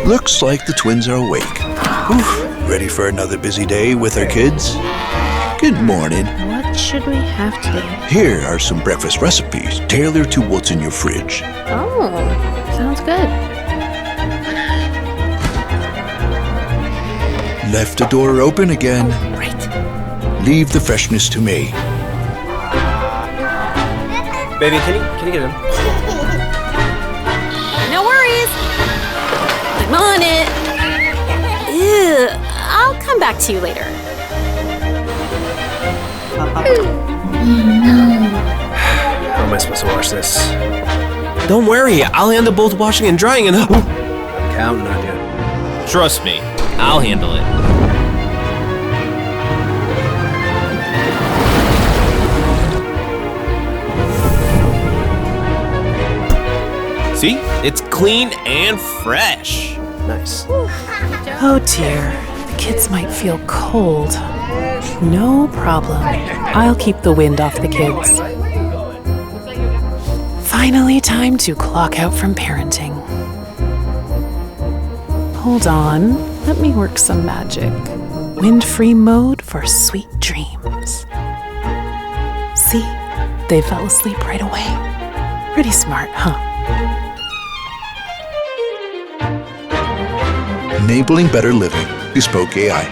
Looks like the twins are awake. Whew, ready for another busy day with our kids? Good morning. What should we have today? Here are some breakfast recipes tailored to what's in your fridge. Oh, sounds good. Left the door open again. Right. Leave the freshness to me. Baby, can you get in? No worries. I'm on it. Ew, I'll come back to you later. How am I supposed to wash this? Don't worry, I'll handle both washing and drying and... I'm counting on you. Trust me, I'll handle it. See? It's clean and fresh. Nice. Oh dear, the kids might feel cold. No problem. I'll keep the wind off the kids. Finally, time to clock out from parenting. Hold on, let me work some magic. WindFree mode for sweet dreams. See, they fell asleep right away. Pretty smart, huh? Enabling better living. Bespoke AI.